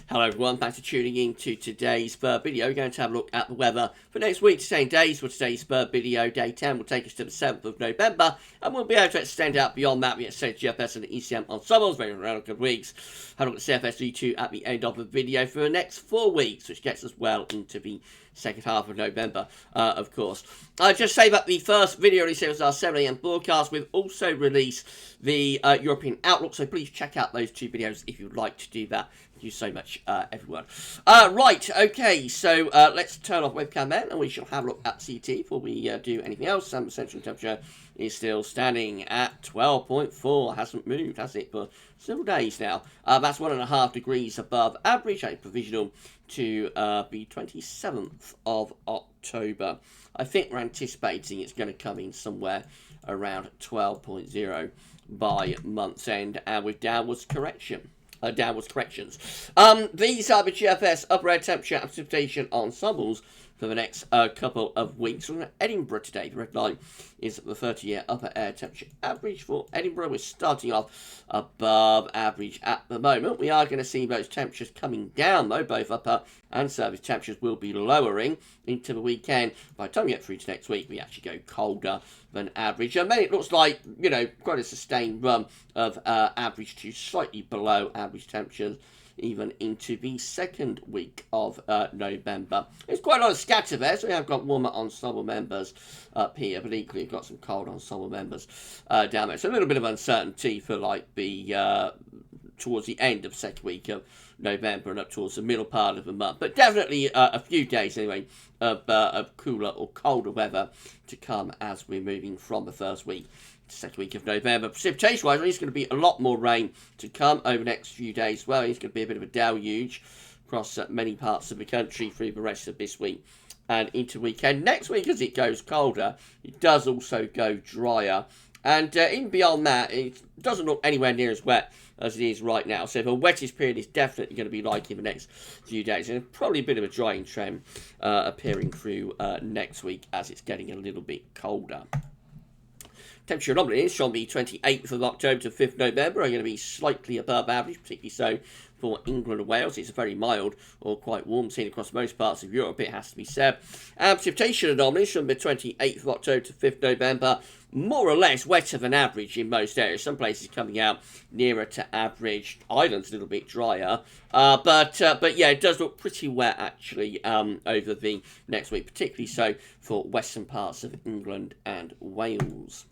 Hello everyone, thanks for tuning in to today's video. We're going to have a look at the weather for next week, 10 days. For today's video, day 10 will take us to the 7th of November, and we'll be able to extend out beyond that. We extend GFS and ECM ensembles, very around good weeks. Have a look at CFS V2 at the end of the video for the next 4 weeks, which gets us well into the second half of November, of course. Just say that the first video release was our 7 AM broadcast. We've also released the European Outlook, so please check out those 2 videos if you'd like to do that. Thank you so much, everyone. Right, okay, so let's turn off webcam then, and we shall have a look at CT before we do anything else. Central temperature is still standing at 12.4. Hasn't moved, has it, for several days now. That's 1.5 degrees above average, a provisional to the 27th of October. I think we're anticipating it's going to come in somewhere around 12.0 by month's end, and with downwards corrections. These are the GFS upper air temperature and precipitation ensembles for the next couple of weeks. From Edinburgh today, the red line is the 30-year upper air temperature average for Edinburgh. We're starting off above average at the moment. We are going to see those temperatures coming down, though. Both upper and surface temperatures will be lowering into the weekend. By the time we get through to next week, we actually go colder than average. And then it looks like, you know, quite a sustained run of average to slightly below average temperatures, even into the second week of November. There's quite a lot of scatter there, so we have got warmer ensemble members up here, but equally we've got some cold ensemble members down there. So a little bit of uncertainty for like the towards the end of the second week of November and up towards the middle part of the month. But definitely a few days anyway of cooler or colder weather to come as we're moving from the first week to second week of November. Precipitation-wise, there's going to be a lot more rain to come over the next few days. Well, it's going to be a bit of a deluge across many parts of the country through the rest of this week and into the weekend. Next week, as it goes colder, it does also go drier. And even beyond that, it doesn't look anywhere near as wet as it is right now. So the wettest period is definitely going to be like in the next few days. And probably a bit of a drying trend appearing through next week as it's getting a little bit colder. Temperature anomalies from the 28th of October to 5th November are going to be slightly above average, particularly so for England and Wales. It's a very mild or quite warm scene across most parts of Europe, it has to be said. And precipitation anomalies from the 28th of October to 5th November, more or less wetter than average in most areas. Some places coming out nearer to average. Ireland's a little bit drier. But yeah, it does look pretty wet actually over the next week, particularly so for western parts of England and Wales.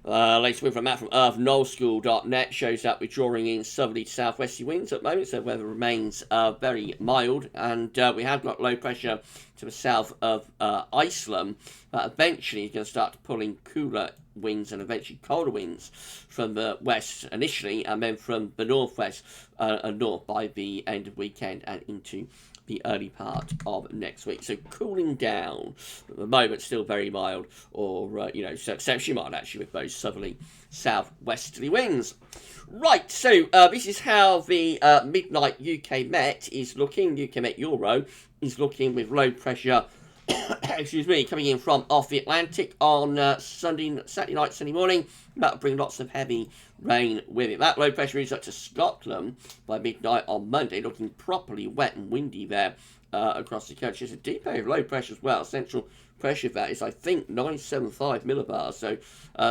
Latest wind from Matt from earthnullschool.net shows that we're drawing in southerly to southwesterly winds at the moment, so weather remains very mild, and we have got low pressure to the south of Iceland, but eventually it's going to start pulling cooler winds and eventually colder winds from the west initially, and then from the northwest and north by the end of weekend and into the early part of next week. So cooling down, at the moment still very mild, or you know, so exceptionally mild actually with those southerly southwesterly winds. Right, so this is how the midnight UK Met is looking. UK Met Euro is looking with low pressure excuse me, coming in from off the Atlantic on Saturday night, Sunday morning. That will bring lots of heavy rain with it. That low pressure is up to Scotland by midnight on Monday, looking properly wet and windy there across the country. It's a deep area of low pressure as well. Central pressure that is, I think, 975 millibars. So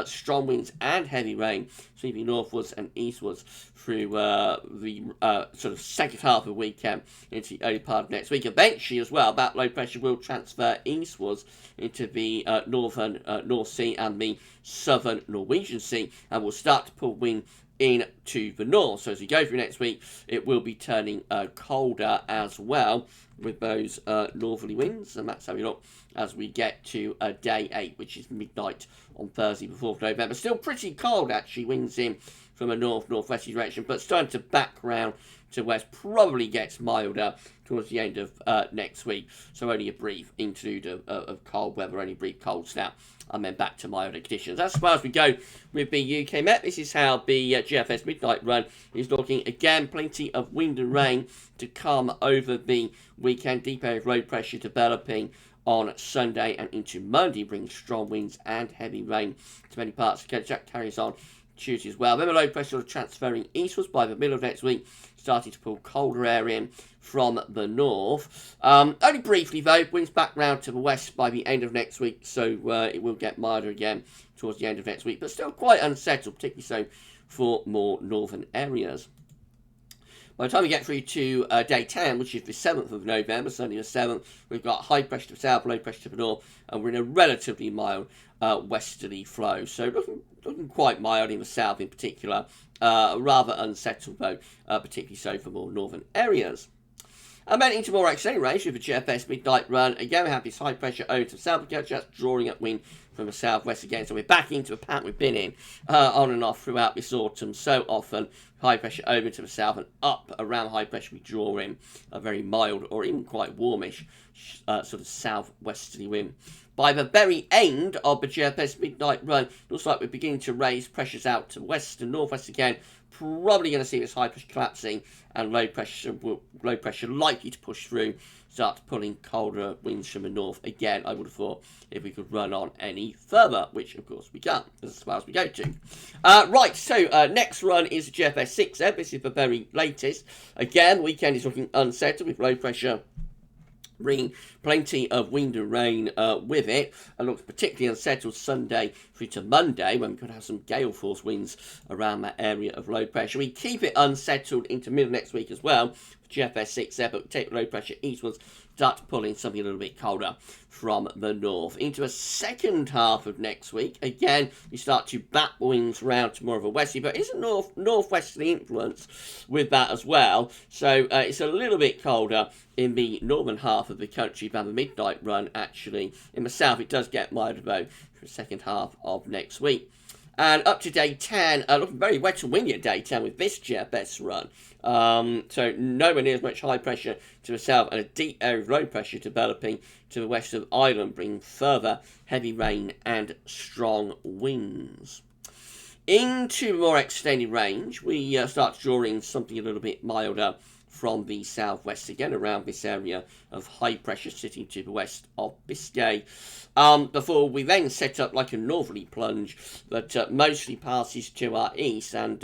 strong winds and heavy rain sweeping northwards and eastwards through the sort of second half of the weekend into the early part of next week. Eventually as well, that low pressure will transfer eastwards into the northern North Sea and the southern Norwegian Sea, and will start to pull wind into the north. So as we go through next week, it will be turning colder as well with those northerly winds, and that's how we look as we get to day 8, which is midnight on Thursday, the 4th of November. Still pretty cold actually, winds in from a northwesterly direction, but starting to back round to west, probably gets milder towards the end of next week. So only a brief interlude of cold weather, only a brief cold snap, and then back to milder conditions. As far as we go with the UK Met, this is how the GFS midnight run is looking. Again, plenty of wind and rain to come over the weekend. Deep area of low pressure developing on Sunday and into Monday, brings strong winds and heavy rain to many parts of the country. That carries on Tuesday as well. Then the low pressure transferring eastwards by the middle of next week, starting to pull colder air in from the north. Only briefly though, winds back round to the west by the end of next week, so it will get milder again towards the end of next week, but still quite unsettled, particularly so for more northern areas. By the time we get through to day 10, which is the 7th of November, Sunday the 7th, we've got high pressure to the south, low pressure to the north, and we're in a relatively mild westerly flow. So looking quite mild in the south in particular, rather unsettled though, particularly so for more northern areas. And then into more extended range with the GFS midnight run. Again, we have this high pressure over to the south, just drawing up wind from the southwest again. So we're back into a pattern we've been in on and off throughout this autumn. So often, high pressure over to the south and up around high pressure, we draw in a very mild or even quite warmish sort of southwesterly wind. By the very end of the GFS midnight run, looks like we're beginning to raise pressures out to west and northwest again. Probably going to see this high pressure collapsing and low pressure likely to push through, start pulling colder winds from the north again. I would have thought if we could run on any further, which of course we can, as far as we go to. Right, so next run is the GFS 6. This is the very latest. Again, weekend is looking unsettled with low pressure bringing plenty of wind and rain with it, and looks particularly unsettled Sunday through to Monday, when we could have some gale force winds around that area of low pressure. We keep it unsettled into middle of next week as well, GFS 6 there, but take low pressure eastwards, start to pull in something a little bit colder from the north. Into a second half of next week, again, we start to bat winds round to more of a westerly, but it's a northwesterly influence with that as well. So it's a little bit colder in the northern half of the country than the midnight run, actually. In the south, it does get milder, though, for the second half of next week. And up to day 10, looking very wet and windy at day 10 with this GFS run. So nowhere near as much high pressure to the south, and a deep area of low pressure developing to the west of Ireland, bringing further heavy rain and strong winds. Into more extended range, we start drawing something a little bit milder from the southwest again, around this area of high pressure sitting to the west of Biscay, before we then set up like a northerly plunge that mostly passes to our east and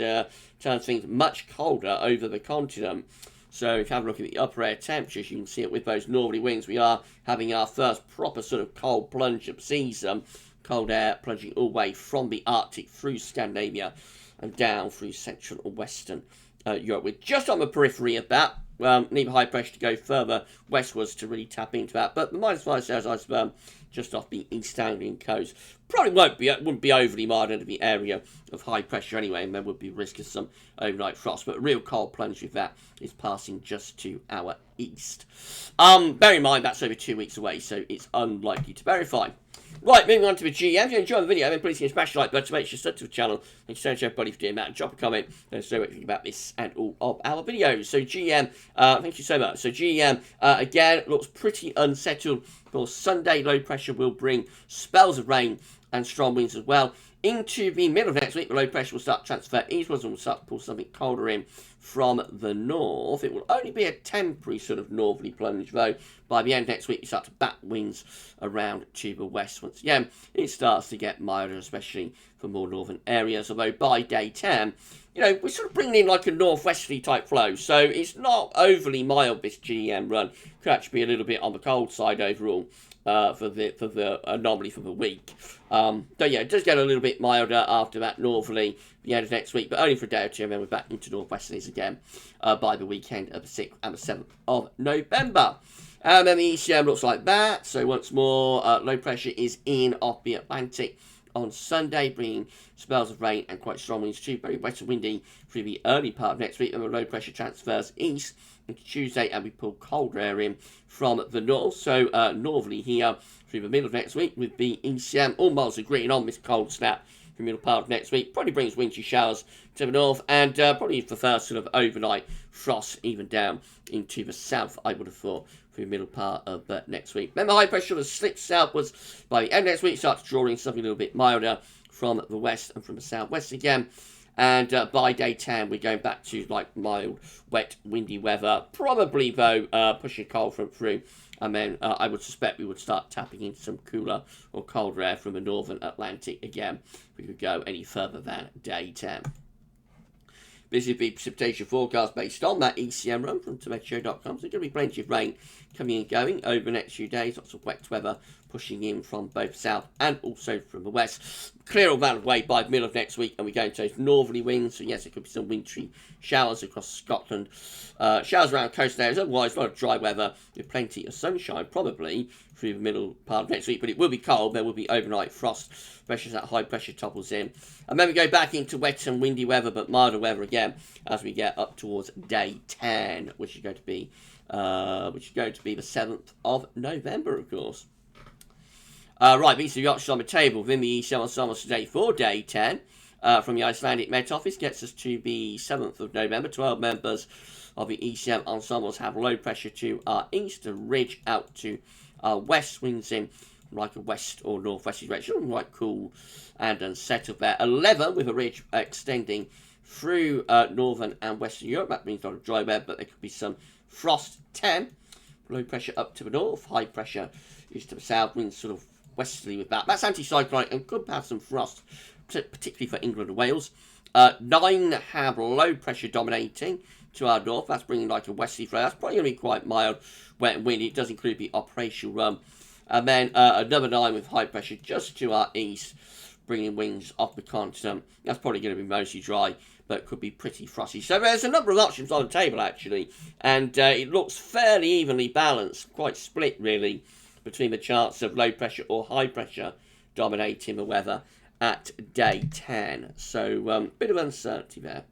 turns things much colder over the continent. So if you have a look at the upper air temperatures, you can see it with those northerly winds. We are having our first proper sort of cold plunge of season, cold air plunging all the way from the Arctic through Scandinavia and down through central and western Europe. We're just on the periphery of that. Need high pressure to go further westwards to really tap into that. But the -5 celsius iceberg just off the East Anglian coast probably wouldn't be overly mild under the area of high pressure anyway, and there would be risk of some overnight frost. But a real cold plunge with that is passing just to our east. Bear in mind that's over 2 weeks away, so it's unlikely to verify. Right, moving on to the GM. If you enjoyed the video, then please smash the like button to make sure you subscribe to the channel. Thank you so much everybody for doing that. And drop a comment and say what you think about this and all of our videos. So GM, thank you so much. So GM, again, looks pretty unsettled. For Sunday, low pressure will bring spells of rain and strong winds as well. Into the middle of next week, the low pressure will start to transfer eastwards and will start to pull something colder in from the north. It will only be a temporary sort of northerly plunge, though. By the end of next week, you start to bat winds around to the west. Once again, it starts to get milder, especially for more northern areas. Although by day 10, you know, we're sort of bringing in like a northwesterly type flow. So it's not overly mild, this GM run. Could actually be a little bit on the cold side overall. For the anomaly for the week. So yeah, it does get a little bit milder after that northerly the end of next week, but only for a day or two, and then we're back into northwesterlies again by the weekend of the 6th and the 7th of November. And then the ECM looks like that. So once more, low pressure is in off the Atlantic on Sunday, bringing spells of rain and quite strong winds too. Very wet and windy through the early part of next week, and the low pressure transfers east into Tuesday, and we pull colder air in from the north. So northerly here through the middle of next week with the ECM. All models agreeing on this cold snap for the middle part of next week. Probably brings wintry showers to the north, and probably the first sort of overnight frost even down into the south, I would have thought, for the middle part of next week. Then the high pressure will slip southwards by the end of next week, start to draw in something a little bit milder from the west and from the southwest again. And by day 10, we're going back to like mild, wet, windy weather. Probably, though, pushing cold front through. And then I would suspect we would start tapping into some cooler or colder air from the northern Atlantic again. If we could go any further than day 10. This is the precipitation forecast based on that ECM run from tomato.com. So there's going to be plenty of rain coming and going over the next few days. Lots of wet weather pushing in from both south and also from the west. Clear all that away by the middle of next week, and we're going to those northerly winds. So yes, it could be some wintry showers across Scotland. Showers around coast areas. Otherwise, a lot of dry weather with plenty of sunshine, probably through the middle part of next week. But it will be cold. There will be overnight frost. Especially as that high pressure topples in. And then we go back into wet and windy weather, but milder weather again as we get up towards day 10, which is going to be the 7th of November, of course. Right, these are the options on the table within the ECM ensembles today for day 10. From the Icelandic Met Office gets us to the 7th of November. 12 members of the ECM ensembles have low pressure to our east, a ridge out to our west, winds in like a west or northwesterly direction, quite cool and unsettled there. 11 with a ridge extending through northern and western Europe. That means a lot of dry weather, but there could be some frost. 10, low pressure up to the north, high pressure is to the south, winds sort of westerly with that. That's anticyclonic and could have some frost, particularly for England and Wales. 9 have low pressure dominating to our north. That's bringing like a westerly flow. That's probably going to be quite mild, wet and windy. It does include the operational run. And then another 9 with high pressure just to our east, bringing winds off the continent. That's probably going to be mostly dry, but could be pretty frosty. So there's a number of options on the table, actually. And it looks fairly evenly balanced, quite split, really, between the chance of low pressure or high pressure dominating the weather at day 10. So bit of uncertainty there.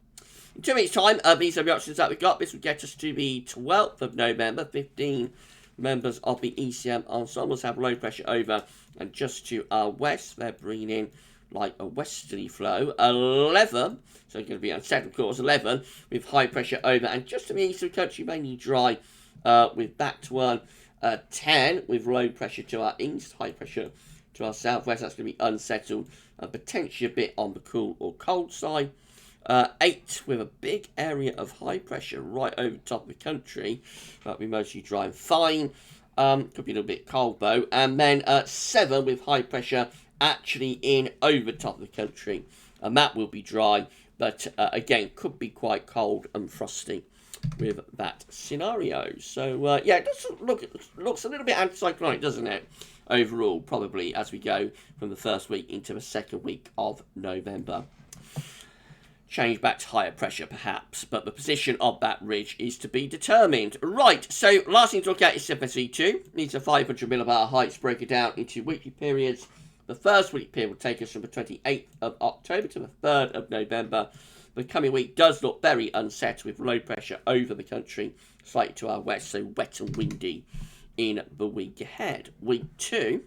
In 2 weeks' time, these are the options that we've got. This would get us to the 12th of November, 15 members of the ECM ensembles have low pressure over and just to our west. They're bringing in like a westerly flow. 11, so it's going to be unsettled, of course. 11 with high pressure over and just to the east of the country, mainly dry with that one. 10 with low pressure to our east, high pressure to our southwest. That's going to be unsettled, potentially a bit on the cool or cold side. 8 with a big area of high pressure right over the top of the country. That'll be mostly dry and fine. Could be a little bit cold though. And then 7 with high pressure actually in over top of the country. And that will be dry, but again, could be quite cold and frosty with that scenario. So yeah, it does looks a little bit anticyclonic, doesn't it? Overall, probably as we go from the first week into the second week of November. Change back to higher pressure, perhaps, but the position of that ridge is to be determined. Right, so last thing to look at is CFS V2. These are 500 millibar heights broken down into weekly periods. The first weekly period will take us from the 28th of October to the 3rd of November. The coming week does look very unsettled with low pressure over the country, slightly to our west, so wet and windy in the week ahead. Week 2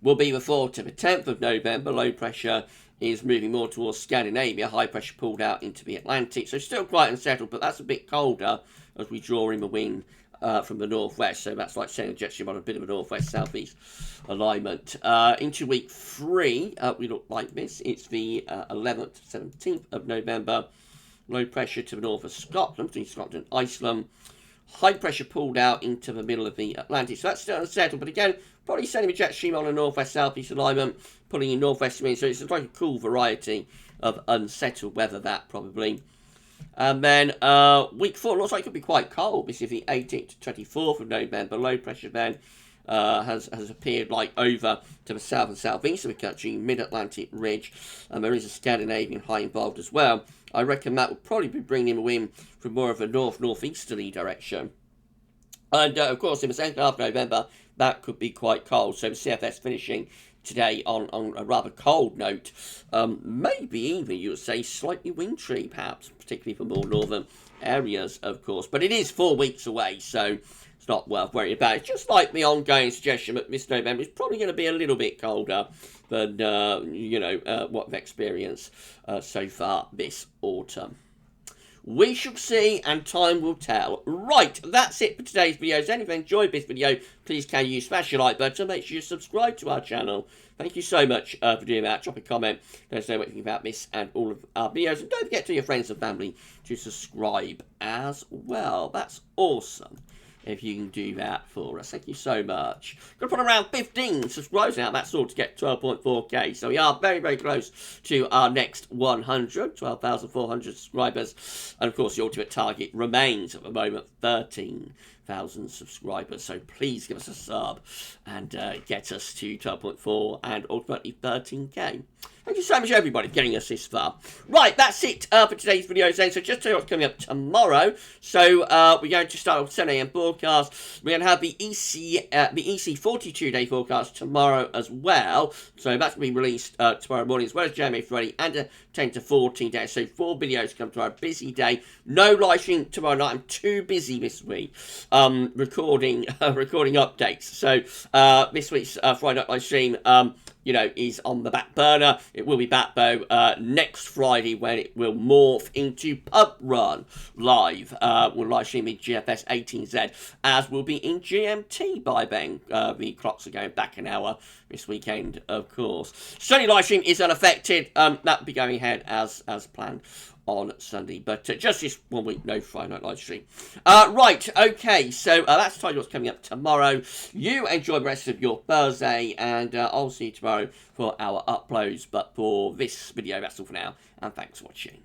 will be the 4th to the 10th of November. Low pressure is moving more towards Scandinavia. High pressure pulled out into the Atlantic. So still quite unsettled, but that's a bit colder as we draw in the wind from the northwest. So that's like sending a jet stream on a bit of a northwest-southeast alignment. Into week 3, we look like this. It's the 11th to 17th of November. Low pressure to the north of Scotland, between Scotland and Iceland. High pressure pulled out into the middle of the Atlantic. So that's still unsettled, but again, probably sending a jet stream on a northwest-southeast alignment, pulling in northwest winds. So it's like a cool variety of unsettled weather, that probably. And then week 4 looks like it could be quite cold. This is the 18th to 24th of November. Low pressure then has appeared like over to the south and southeast of the country, mid-Atlantic ridge. And there is a Scandinavian high involved as well. I reckon that will probably be bringing in wind from more of a north-northeasterly direction. And of course, in the second half of November, that could be quite cold. So the CFS finishing today on a rather cold note. Maybe even, you would say, slightly wintry, perhaps, particularly for more northern areas, of course. But it is 4 weeks away, so it's not worth worrying about. It's just like the ongoing suggestion that this November is probably going to be a little bit colder than, what we've experienced so far this autumn. We shall see, and time will tell. Right, that's it for today's video. If you've enjoyed this video, please can you smash your like button, make sure you subscribe to our channel. Thank you so much for doing that. Drop a comment, let us know what you think about this and all of our videos. And don't forget to your friends and family to subscribe as well. That's awesome if you can do that for us. Thank you so much. Going to put around 15 subscribers now. That's all to get 12.4k. So we are very, very close to our next 100, 12,400 subscribers. And of course, the ultimate target remains at the moment 13,000 subscribers. So please give us a sub and get us to 12.4 and ultimately 13k. Thank you so much, everybody, for getting us this far. Right, that's it for today's video, then. So just tell you what's coming up tomorrow. So we're going to start with 7 a.m. broadcast. We're going to have the EC 42-day forecast tomorrow as well. So that's going to be released tomorrow morning, as well as JMA Friday and a 10 to 14 days. So 4 videos come tomorrow. Busy day. No live stream tomorrow night. I'm too busy this week recording updates. So this week's Friday night live stream, is on the back burner. It will be back though next Friday when it will morph into Pub Run live. We'll live stream in GFS 18Z, as will be in GMT by then. The clocks are going back an hour this weekend, of course. Sunday live stream is unaffected. That will be going ahead as planned on Sunday, but just this 1 week, no Friday night live stream. Right, okay, so that's time what's coming up tomorrow. You enjoy the rest of your Thursday, and I'll see you tomorrow for our uploads. But for this video, that's all for now, and thanks for watching.